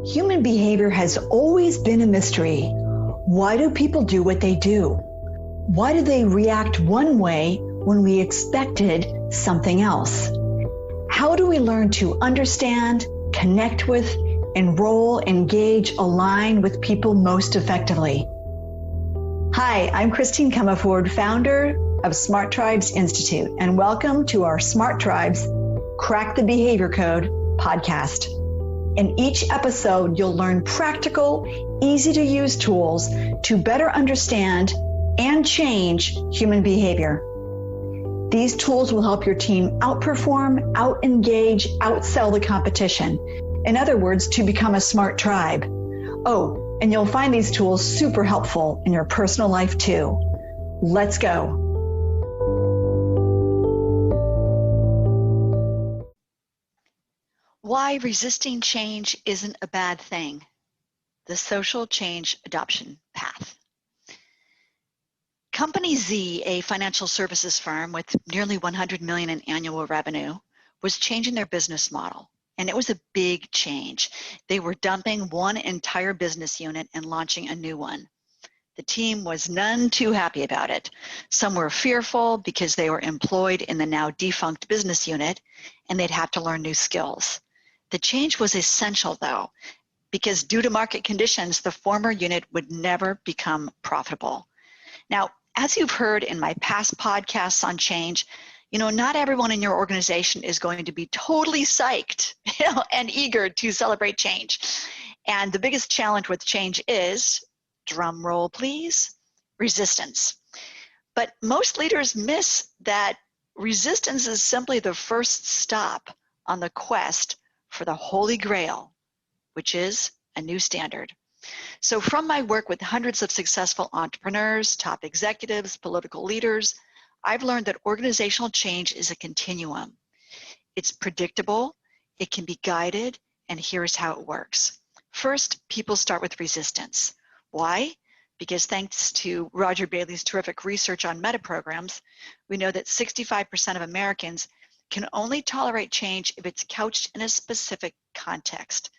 Human behavior has always been a mystery. Why do people do what they do? Why do they react one way when we expected something else? How do we learn to understand, connect with, enroll, engage, align with people most effectively? Hi, I'm Christine Comerford, founder of Smart Tribes Institute, and welcome to our Smart Tribes Crack the Behavior Code podcast. In each episode, you'll learn practical, easy-to-use tools to better understand and change human behavior. These tools will help your team outperform, out-engage, outsell the competition. In other words, to become a smart tribe. Oh, and you'll find these tools super helpful in your personal life too. Let's go. Why resisting change isn't a bad thing. The social change adoption path. Company Z, a financial services firm with nearly 100 million in annual revenue, was changing their business model. And it was a big change. They were dumping one entire business unit and launching a new one. The team was none too happy about it. Some were fearful because they were employed in the now defunct business unit and they'd have to learn new skills. The change was essential though, because due to market conditions, the former unit would never become profitable. Now, as you've heard in my past podcasts on change, not everyone in your organization is going to be totally psyched, and eager to celebrate change. And the biggest challenge with change is, drum roll please, resistance. But most leaders miss that resistance is simply the first stop on the quest for the holy grail, which is a new standard. So from my work with hundreds of successful entrepreneurs, top executives, political leaders, I've learned that organizational change is a continuum. It's predictable, it can be guided, and here's how it works. First, people start with resistance. Why? Because thanks to Rodger Bailey's terrific research on meta-programs, we know that 65% of Americans can only tolerate change if it's couched in a specific context.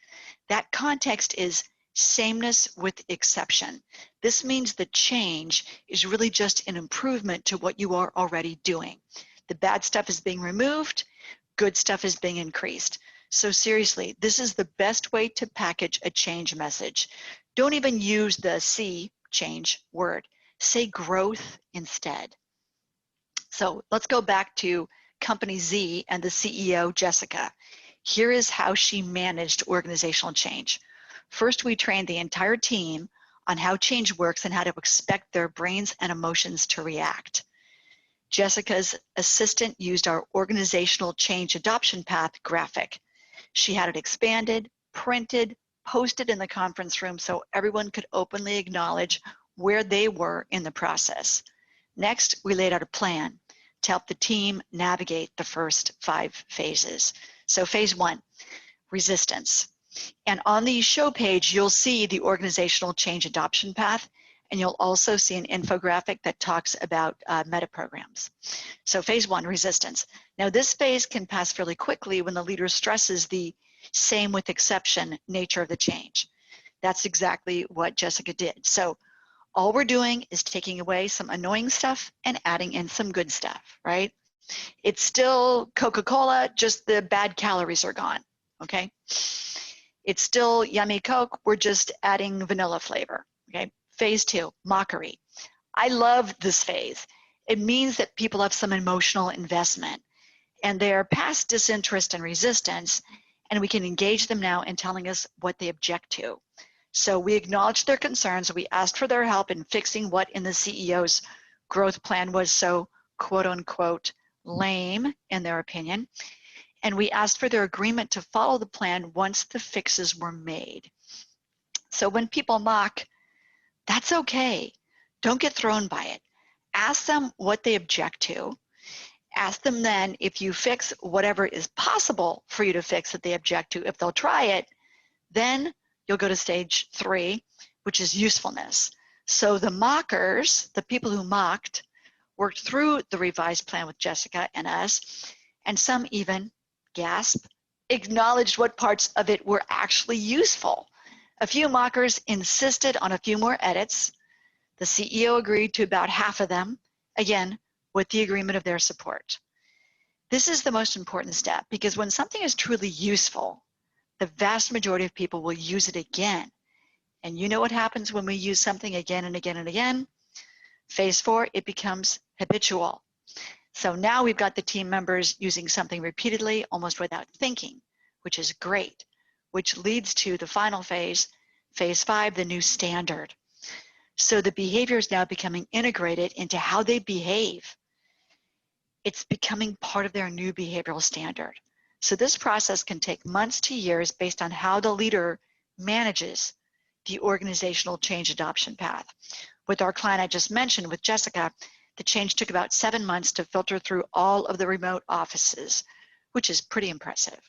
That context is sameness with exception. This means the change is really just an improvement to what you are already doing. The bad stuff is being removed, good stuff is being increased. So seriously, this is the best way to package a change message. Don't even use the C, change word. Say growth instead. So let's go back to Company Z and the CEO, Jessica. Here is how she managed organizational change. First, we trained the entire team on how change works and how to expect their brains and emotions to react. Jessica's assistant used our organizational change adoption path graphic. She had it expanded, printed, posted in the conference room so everyone could openly acknowledge where they were in the process. Next, we laid out a plan to help the team navigate the first 5 phases. So phase 1, resistance. And on the show page, you'll see the organizational change adoption path, and you'll also see an infographic that talks about meta-programs. So phase 1, resistance. Now this phase can pass fairly quickly when the leader stresses the same with exception nature of the change. That's exactly what Jessica did. So all we're doing is taking away some annoying stuff and adding in some good stuff, right? It's still Coca-Cola, just the bad calories are gone, okay? It's still yummy Coke, we're just adding vanilla flavor, okay? Phase 2, mockery. I love this phase. It means that people have some emotional investment and they're past disinterest and resistance, and we can engage them now in telling us what they object to. So we acknowledged their concerns, we asked for their help in fixing what in the CEO's growth plan was so quote unquote lame in their opinion. And we asked for their agreement to follow the plan once the fixes were made. So when people mock, that's okay. Don't get thrown by it. Ask them what they object to. Ask them then if you fix whatever is possible for you to fix that they object to. If they'll try it, then you'll go to stage 3, which is usefulness. So the mockers, the people who mocked, worked through the revised plan with Jessica and us, and some even, gasp, acknowledged what parts of it were actually useful. A few mockers insisted on a few more edits. The CEO agreed to about half of them, again, with the agreement of their support. This is the most important step because when something is truly useful, the vast majority of people will use it again. And you know what happens when we use something again and again and again? Phase 4, it becomes habitual. So now we've got the team members using something repeatedly, almost without thinking, which is great, which leads to the final phase, phase 5, the new standard. So the behavior is now becoming integrated into how they behave. It's becoming part of their new behavioral standard. So this process can take months to years based on how the leader manages the organizational change adoption path. With our client I just mentioned, with Jessica, the change took about 7 months to filter through all of the remote offices, which is pretty impressive.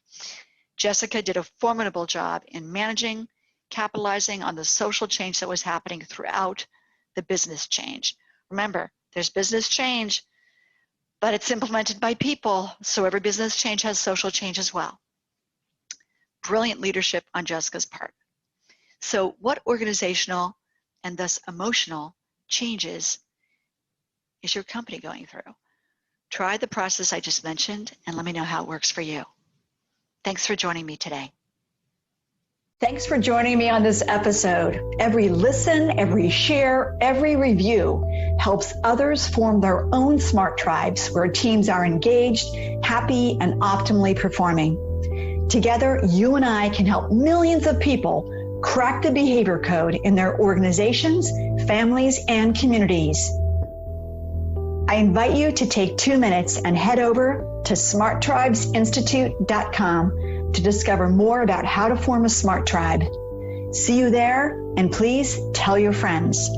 Jessica did a formidable job in managing, capitalizing on the social change that was happening throughout the business change. Remember, there's business change, but it's implemented by people, so every business change has social change as well. Brilliant leadership on Jessica's part. So what organizational and thus emotional changes is your company going through? Try the process I just mentioned and let me know how it works for you. Thanks for joining me today. Thanks for joining me on this episode. Every listen, every share, every review helps others form their own smart tribes where teams are engaged, happy, and optimally performing. Together, you and I can help millions of people crack the behavior code in their organizations, families, and communities. I invite you to take 2 minutes and head over to smarttribesinstitute.com to discover more about how to form a smart tribe. See you there, and please tell your friends.